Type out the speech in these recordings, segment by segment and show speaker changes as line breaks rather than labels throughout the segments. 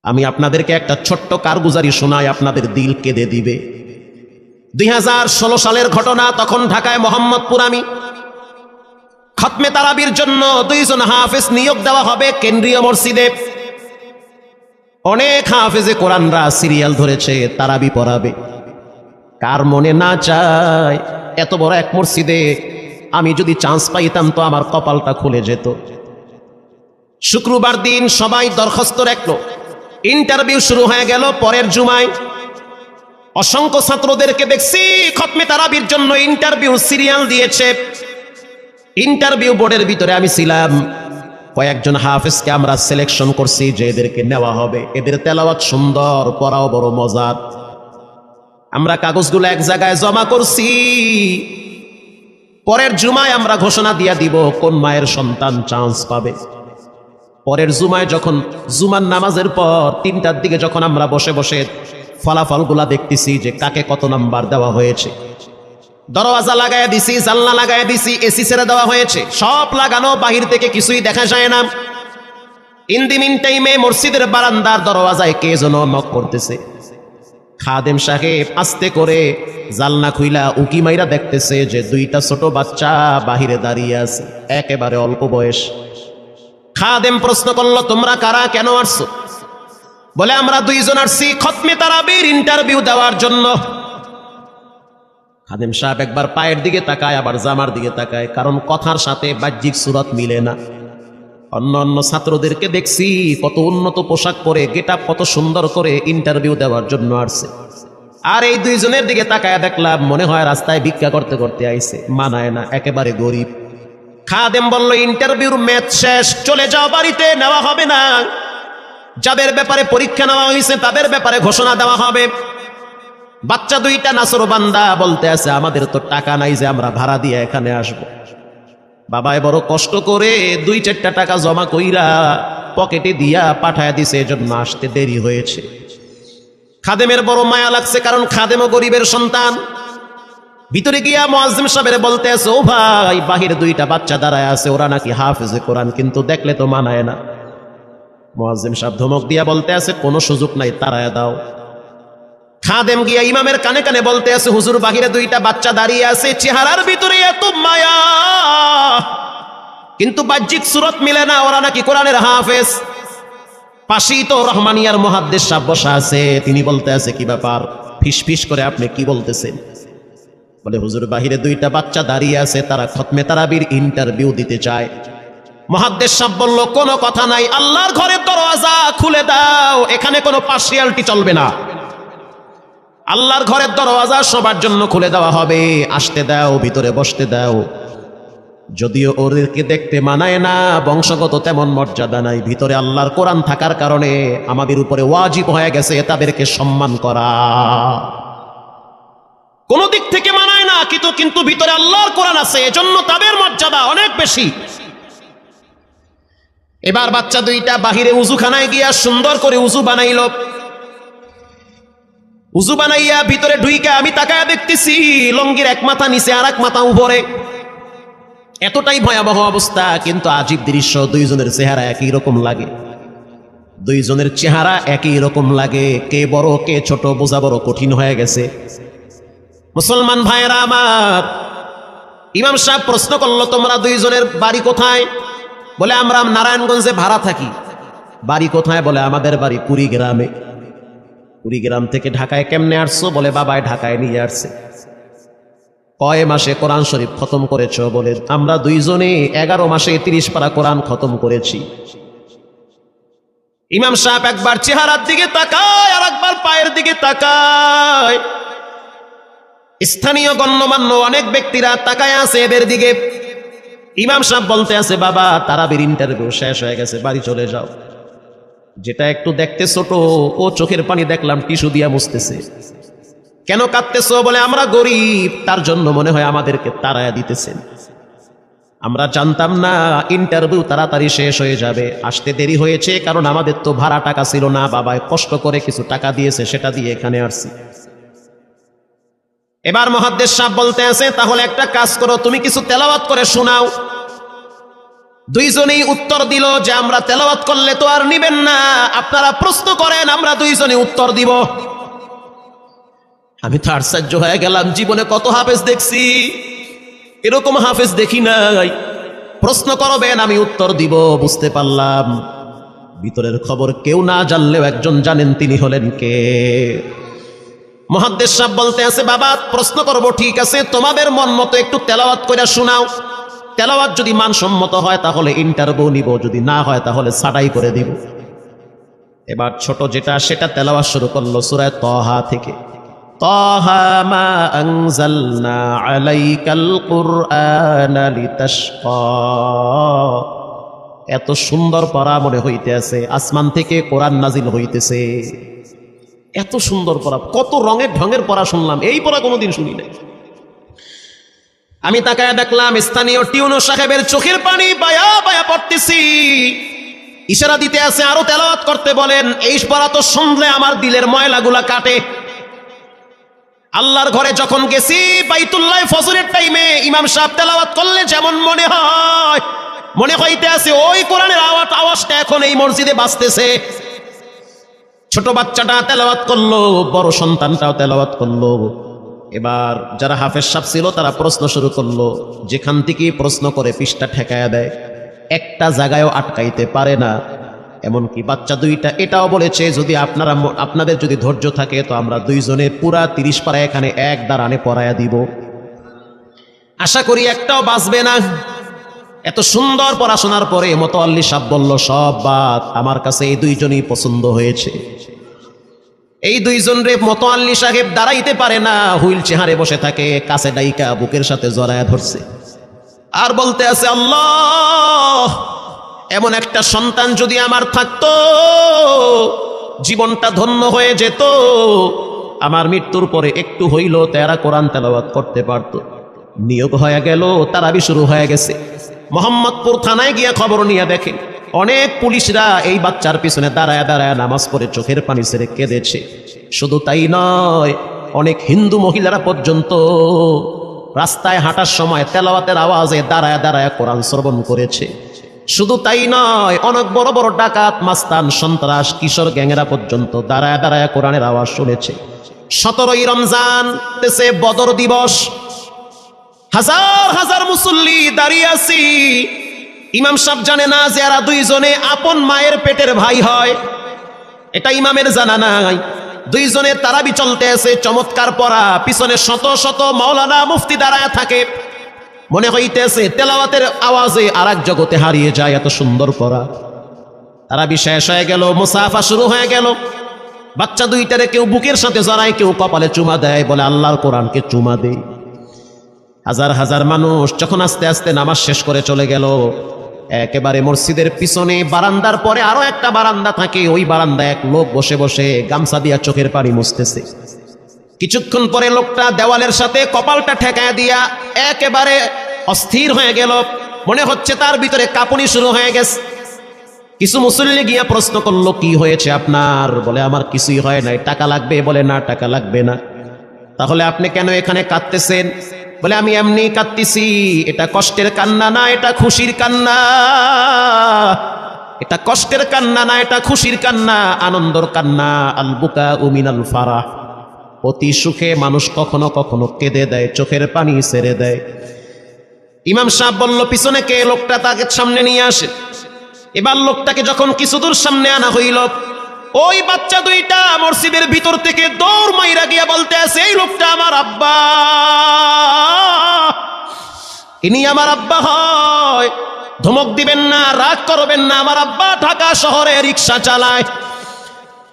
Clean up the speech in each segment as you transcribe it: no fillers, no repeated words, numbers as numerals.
আমি আপনাদেরকে একটা ছোট্ট কারগুজারি শোনাই, আপনাদের দিল কেঁদে দিবে। 2016 সালের ঘটনা। তখন ঢাকায় মোহাম্মদপুর আমি খতমে তারাবির জন্য 2 জন হাফেজ নিয়োগ দেওয়া হবে কেন্দ্রীয় মসজিদে। অনেক হাফেজে কোরআনরা সিরিয়াল ধরেছে, তারাবি পড়াবে। কার মনে না চায় এত বড় এক মসজিদে আমি যদি চান্স পাইতাম তো আমার কপালটা খুলে যেত। শুক্রবার দিন সবাই দরখাস্ত রাখলো, ইন্টারভিউ শুরু হয়ে গেল। পরের জুমায় অসংখ্য ছাত্রদেরকে দেখছি খতমে তারাবির জন্য ইন্টারভিউ সিরিয়াল দিয়েছে। ইন্টারভিউ বোর্ডের ভিতরে আমি ছিলাম। কয়েকজন হাফেজকে আমরা সিলেকশন করছি যে এদেরকে নেওয়া হবে। এদের তেলাওয়াত সুন্দর, পড়াও বড় মজার। আমরা কাগজগুলো এক জায়গায় জমা করছি। পরের জুমায় আমরা ঘোষণা দিয়ে দিব কোন মায়ের সন্তান চান্স পাবে। পরের জুমায় যখন জুমার নামাজের পর 3টার দিকে যখন আমরা বসে বসে ফলাফলগুলা দেখতেছি যে কাকে কত নাম্বার দেওয়া হয়েছে, দরওয়াজা লাগায় দিছি, জানলা লাগায় দিছি, এসি ছেড়ে দেওয়া হয়েছে, সব লাগানো, বাহির থেকে কিছুই দেখা যায় না। ইন দি মিন টাইমে মসজিদের বারান্দার দরওয়াজায় কে যেন নক করতেছে। খাদেম সাহেব আস্তে করে জালনা খুইলা উকি মাইরা দেখতেছে যে 2টা ছোট বাচ্চা বাহিরে দাঁড়িয়ে আছে, একেবারে অল্প বয়স। খাদেম প্রশ্ন করলো, তোমরা কারা, কেন আসছো? বলে, আমরা 2 জন আসছি খতমে তারাবির ইন্টারভিউ দেওয়ার জন্য। খাদেম সাহেব একবার পায়ের দিকে তাকায়, আবার জামার দিকে তাকায়, কারণ কথার সাথে বাহ্যিক সুরত মিলে না। অন্য অন্য ছাত্রদেরকে দেখছি কত উন্নত পোশাক পরে, গেটআপ কত সুন্দর করে ইন্টারভিউ দেওয়ার জন্য আসছে। আর এই 2 জনের দিকে তাকায় দেখলাম মনে হয় রাস্তায় ভিক্ষা করতে করতে আইছে, মানায় না, একেবারে গরিব। খাদেম বলল, ইন্টারভিউর ম্যাচ শেষ, চলে যাও বাড়িতে, নেওয়া হবে না। যাদের ব্যাপারে পরীক্ষা নেওয়া হয়েছে তাদের ব্যাপারে ঘোষণা দেওয়া হবে। বাচ্চা 2টা নাসরবান্দা বলতে আছে, আমাদের তো টাকা নাই যে আমরা ভাড়া দিয়ে এখানে আসব। বাবায় বড় কষ্ট করে 2-4টা টাকা জমা কইরা পকেটে দিয়া পাঠায় দিছে, এজন্য আসতে দেরি হয়েছে। খাদেমের বড় মায়া লাগছে, কারণ খাদেমও গরিবের সন্তান। ভিতরে গিয়া মুয়াজ্জিম সাহেবের বলতে আছে, ও ভাই, বাহিরে 2টা বাচ্চা দাঁড়ায় আছে, ওরা নাকি হাফেজে কোরআন, কিন্তু দেখলে তো মানায় না। মুয়াজ্জিম সাহেব ধমক দিয়া বলতে আছে, কোনো সুযোগ নাই, তাড়ায় দাও। খাদেম গিয়া ইমামের কানে কানে বলতে আছে, হুজুর, বাহিরে 2টা বাচ্চা দাঁড়িয়ে আছে, চেহারার ভিতরে এত মায়া, কিন্তু বাহ্যিক সুরত মিলে না, ওরা নাকি কোরআনের হাফেজ। পাশেই তো রহমানিয়ার মুহাদ্দিস সাহেব বসা আছে, তিনি বলতে আছে, কি ব্যাপার, ফিস ফিস করে আপনি কি বলতেছেন? বলে, হুজুর, বাহিরে 2টা বাচ্চা দাঁড়িয়ে আছে, তারা খতমে তারাবির ইন্টারভিউ দিতে চায়। মুহাদ্দিস সাহেব বলল, কোনো কথা নাই, আল্লাহর ঘরের দরওয়াজা খুলে দাও, এখানে কোনো পার্সিয়ালিটি চলবে না। আল্লাহর ঘরের দরওয়াজা সবার জন্য খুলে দেওয়া হবে, আসতে দাও, ভিতরে বসতে দাও। যদিও ওদেরকে দেখতে মানায় না, বংশগত তেমন মর্যাদা নাই, ভিতরে আল্লাহর কোরআন থাকার কারণে আমাদের উপরে ওয়াজিব হয়ে গেছে তাদেরকে সম্মান করা। কোন দিক থেকে মানায় না, কিন্তু ভিতরে আল্লাহর কোরআন আছে, এজন্য তাদের মর্যাদা অনেক বেশি। এবার বাচ্চা 2টা বাহিরে উজুখানায় গিয়া সুন্দর করে উজু বানাইল। উজু বানাইয়া ভিতরে ঢুইকা আমি তাকায়া দেখতেছি লঙ্গির এক মাথা নিচে আর এক মাথা উপরে, এতটাই ভয়াবহ অবস্থা। কিন্তু আজীব দৃশ্য, 2 জনের চেহারা একই রকম লাগে। 2 জনের চেহারা একই রকম লাগে, কে বড় কে ছোট বোঝা বড় কঠিন হয়ে গেছে। মুসলমান ভাইয়েরা আমার, ইমাম সাহেব প্রশ্ন করলো, তোমরা 2 জনের বাড়ি কোথায়? বলে, আমরা নারায়ণগঞ্জে ভাড়া থাকি। বাড়ি কোথায়? বলে, আমাদের বাড়ি কুড়িগ্রামে। কুড়িগ্রাম থেকে ঢাকায় কেমনে আসছো? বলে, বাবায় ঢাকায় নিয়ে আসছে। কয় মাসে কোরআন শরীফ খতম করেছো? বলে, আমরা 2 জনে 11 মাসে 30 পারা কোরআন খতম করেছি। ইমাম সাহেব একবার চেহারার দিকে তাকায়, আর একবার পায়ের দিকে তাকায়। স্থানীয় গণ্যমান্য অনেক ব্যক্তিরা তাকায় আছে এদের দিকে। ইমাম সাহেব বলতে আছে, বাবা, তারাবির ইন্টারভিউ শেষ হয়ে গেছে, বাড়ি চলে যাও। যেটা একটু দেখতে ছোট, ও চোখের পানি দেখলাম টিস্যু দিয়া মুছতেছে। কেন কাঁদতেছো? বলে, আমরা গরিব, তার জন্য মনে হয় আমাদেরকে তাড়ায়া দিতেছেন। আমরা জানতাম না ইন্টারভিউ তাড়াতাড়ি শেষ হয়ে যাবে, আসতে দেরি হয়েছে, কারণ আমাদের তো ভাড়া টাকা ছিল না, বাবায় কষ্ট করে কিছু টাকা দিয়েছে, সেটা দিয়ে এখানে আসছি। এবার মুহাদ্দিস সাহেব বলতে আছে, তাহলে একটা কাজ করো, তুমি কিছু তেলাওয়াত করে শোনাও। দুইজনেই উত্তর দিল যে আমরা তেলাওয়াত করলে তো আর নিবেন না, আপনারা প্রশ্ন করেন, আমরা দুইজনে উত্তর দিব। আমি তো আশ্চর্য হয়ে গেলাম, জীবনে কত হাফেজ দেখছি, এরকম হাফেজ দেখি নাই। প্রশ্ন করবেন, আমি উত্তর দিব। বুঝতে পারলাম ভিতরের খবর কেউ না জানলেও একজন জানেন, তিনি হলেন কে? মুহাদ্দিস সাহেব বলতে আছে, বাবা প্রশ্ন করব ঠিক আছে, তোমাদের মন মতো একটু তেলাওয়াত করে শোনাও। তেলাওয়াত যদি মানসম্মত হয় তাহলে ইন্টারভিউ নিব, যদি না হয় তাহলে ছাঁটাই করে দিব। এবার ছোট যেটা সেটা তেলাওয়াত শুরু করলো সূরা তাহা থেকে। তাহা মা আনজালনা আলাইকাল কুরআনা লিতাশকা। এত সুন্দর পড়া মনে হইতে আছে, আসমান থেকে কোরআন নাজিল হইতেছে। এত সুন্দর পড়া, কত রঙের ঢঙের পড়া শুনলাম, এই পড়া কোনোদিন শুনি নাই। আমি তাকায় দেখলাম স্থানীয় টিউনো সাহেবের চোখের পানি বায়া বায়া পড়তেছি, ইশারা দিতে আছে আরো তেলাওয়াত করতে বলেন। এই পড়া তো শুনলে আমার দিলের ময়লাগুলা কাটে। আল্লাহর ঘরে যখন গেছি, বাইতুল্লাহ ফজরের টাইমে ইমাম সাহেব তেলাওয়াত করলে যেমন মনে হয়, মনে হইতে আছে ওই কোরআনের আওয়াজটা এখন এই মসজিদে বাজতেছে। ছোট বাচ্চাটা তেলাওয়াত করলো, বড় সন্তানটাও তেলাওয়াত করলো। এবার যারা হাফেজ সাহেব ছিল তারা প্রশ্ন শুরু করলো, যেখান থেকে প্রশ্ন করে পৃষ্ঠা ঠেকায়া দেয়, একটা জায়গায়ও আটকাইতে পারে না। এমনকি বাচ্চা দুইটা এটাও বলেছে, যদি আপনাদের যদি ধৈর্য থাকে তো আমরা দুইজনে পুরা 30 পারা এখানে এক দাঁড়ানে পড়ায়া দিব। আশা করি একটাও বাঁচবে না। এত সুন্দর পড়াশোনার পরে মোতাল্লি সাহেব বলল, সব বাদ, আমার কাছে এই দুইজনই পছন্দ হয়েছে। এই দুইজন রে মোতাল্লি সাহেব দাঁড়াইতে পারে না, হুইল চেহারে বসে থাকে, কাছে ডাইকা বুকের সাথে জড়ায়া ধরছে আর বলতে আছে, আল্লাহ এমন একটা সন্তান যদি আমার থাকতো, জীবনটা ধন্য হয়ে যেত। আমার মৃত্যুর পরে একটু হইল তারা কোরআন তেলাওয়াত করতে পারত। নিয়োগ হয়ে গেল, তারাবি শুরু হয়ে গেছে। মোহাম্মদপুর থানায় গিয়ে খবর নিয়ে দেখে অনেক পুলিশরা এই বাচ্চার পিছনে দাঁড়ায় দাঁড়ায় নামাজ পড়ে চোখের পানি ছেড়ে কেঁদেছে। শুধু তাই নয়, অনেক হিন্দু মহিলারা পর্যন্ত রাস্তায় হাঁটার সময় তেলাওয়াতের আওয়াজে দাঁড়ায় দাঁড়ায় কোরআন শ্রবণ করেছে। শুধু তাই নয়, অনেক বড় বড় ডাকাত, মাস্তান, সন্ত্রাস, কিশোর গ্যাংরা পর্যন্ত দাঁড়ায় দাঁড়ায় কোরআনের আওয়াজ শুনেছে। 17ই রমজান দেশে বদর দিবস, হাজার হাজার মুসল্লি দাঁড়িয়ে আছি। ইমাম সাহেব জানে না যে এরা দুইজনে আপন মায়ের পেটের ভাই হয়, এটা ইমামের জানা নাই। দুইজনে তারাবি চলতে আছে, চমৎকার পড়া, পিছনে শত শত মাওলানা মুফতি দাঁড়ায় থাকে। মনে হইতেছে তেলাওয়াতের আওয়াজে আর এক জগতে হারিয়ে যায়, এত সুন্দর পড়া। তারাবি শেষ হয়ে গেল, মুসাফা শুরু হয়ে গেল। বাচ্চা দুইটারে কেউ বুকের সাথে জড়ায়, কেউ কপালে চুমা দেয়, বলে আল্লাহর কোরআনকে চুমা দেই। হাজার হাজার মানুষ যখন আস্তে আস্তে নামাজ শেষ করে চলে গেল, একেবারে মসজিদের পিছনে বারান্দার পরে আরো একটা বারান্দা থাকে, ওই বারান্দায় এক লোক বসে বসে গামছা দিয়া চোখের পানি মুছতেছে। কিছুক্ষণ পরে লোকটা দেওয়ালের সাথে কপালটা ঠেকায় দিয়া একেবারে অস্থির হয়ে গেল, মনে হচ্ছে তার ভিতরে কাঁপুনি শুরু হয়ে গেছে। কিছু মুসল্লি গিয়া প্রশ্ন করলো, কি হয়েছে আপনার? বলে আমার কিছুই হয় নাই। টাকা লাগবে? বলে না, টাকা লাগবে না। তাহলে আপনি কেন এখানে কাঁদতেছেন? বলে আমি এমনি কাঁদতেছি, এটা কষ্টের কান্না না, এটা খুশির কান্না। এটা কষ্টের কান্না না, এটা খুশির কান্না, আনন্দর কান্না। আল বুকা মিনাল ফারাহ। অতি সুখে মানুষ কখনো কখনো কেঁদে দেয়, চোখের পানি ছেড়ে দেয়। ইমাম সাহেব বলল, পিছনে কে? লোকটা তাকে সামনে নিয়ে আসে। এবার লোকটাকে যখন কিছু দূর সামনে আনা হইল, ওই বাচ্চা দুইটা মসজিদের ভিতর থেকে দৌড় মাইরা গিয়া বলতে আছে, এই লোকটা আমার আব্বা, ইনি আমার আব্বা হয়। ধমক দিবেন না, রাগ করবেন না, আমার আব্বা ঢাকা শহরে রিক্সা চালায়।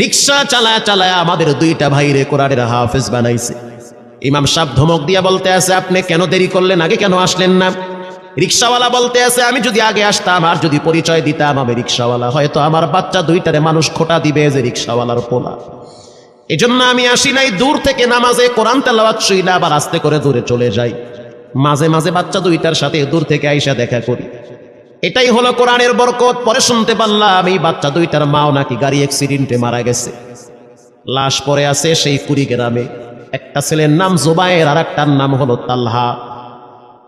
রিক্সা চালায় চালায় আমাদের দুইটা ভাইরে কোরআনের হাফেজ বানাইছে। ইমাম সাহেব ধমক দিয়া বলতে আছে, আপনি কেন দেরি করলেন? আগে কেন আসলেন না? রিক্সাওয়ালা বলতে আছে, আমি যদি আগে আসতাম আর যদি পরিচয় দিতাম আমি রিক্সাওয়ালা, হয়তো আমার বাচ্চা দুইটারে মানুষ খোটা দিবে যে রিক্সাওয়ালার পোলা। এজন্য আমি আসি নাই। দূর থেকে নামাজে কোরআন তেলাওয়াত শুইলা আবার আস্তে করে দূরে চলে যাই। মাঝে মাঝে বাচ্চা দুইটার সাথে দূর থেকে আইসা দেখা করি। এটাই হলো কোরআনের বরকত। পরে শুনতে পারলাম এই বাচ্চা দুইটার মাও নাকি গাড়ি অ্যাক্সিডেন্টে মারা গেছে। লাশ পড়ে আছে সেই কুড়িগ্রামে। একটা ছেলের নাম জুবায়ের, আর একটার নাম হলো তালহা।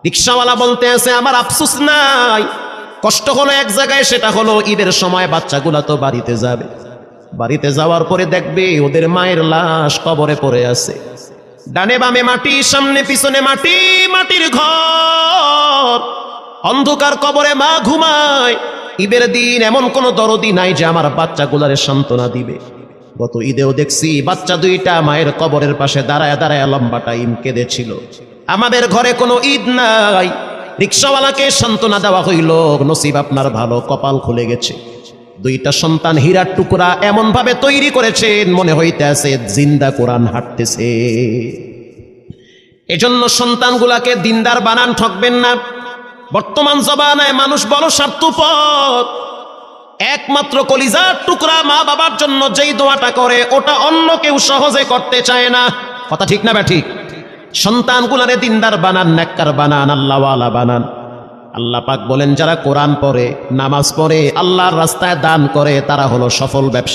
রিক্সাওয়ালা বলতে আছে, আমার আফসোস নাই, কষ্ট হলো এক জায়গায়, সেটা হলো ঈদের সময় বাচ্চাগুলা তো বাড়িতে যাবে, বাড়িতে যাওয়ার পরে দেখবে ওদের মায়ের লাশ কবরে পড়ে আছে, ডানে বামে মাটি, সামনে পিছনে মাটি, মাটির ঘর, অন্ধকার কবরে মা ঘুমায়। ঈদের দিন এমন কোন দরদি নাই যে আমার বাচ্চাগুলারে সান্ত্বনা দিবে। গত ঈদেও দেখছি বাচ্চা দুইটা মায়ের কবরের পাশে দাঁড়ায় দাঁড়ায় লম্বা টাইম কেঁদেছিল। আমাদের ঘরে কোনো ঈদ নাই, রিক্সাওয়ালাকে সান্ত্বনা দেওয়া হইল, নসিব আপনার ভালো, কপাল খুলে গেছে। দুইটা সন্তান হীরার টুকরা এমন ভাবে তৈরি করেছেন মনে হইতে আছে জিন্দা কোরআন হাঁটতেছে। এজন্য সন্তানগুলাকে দিনদার বানান, ঠকবেন না। বর্তমান জমানায় মানুষ বড় স্বার্থপর, একমাত্র কলিজার টুকরা মা বাবার জন্য যেই দোয়াটা করে ওটা অন্য কেউ সহজে করতে চায় না। কথা ঠিক না বা ঠিক? সন্তানগুলারে দিনদার বানান, নেককার বানান, আল্লাহওয়ালা বানান। আল্লাহ পাক বলেন যারা কোরআন পড়ে, নামাজ পড়ে, আল্লাহর রাস্তায় দান করে তারা হলো সফল ব্যবসা।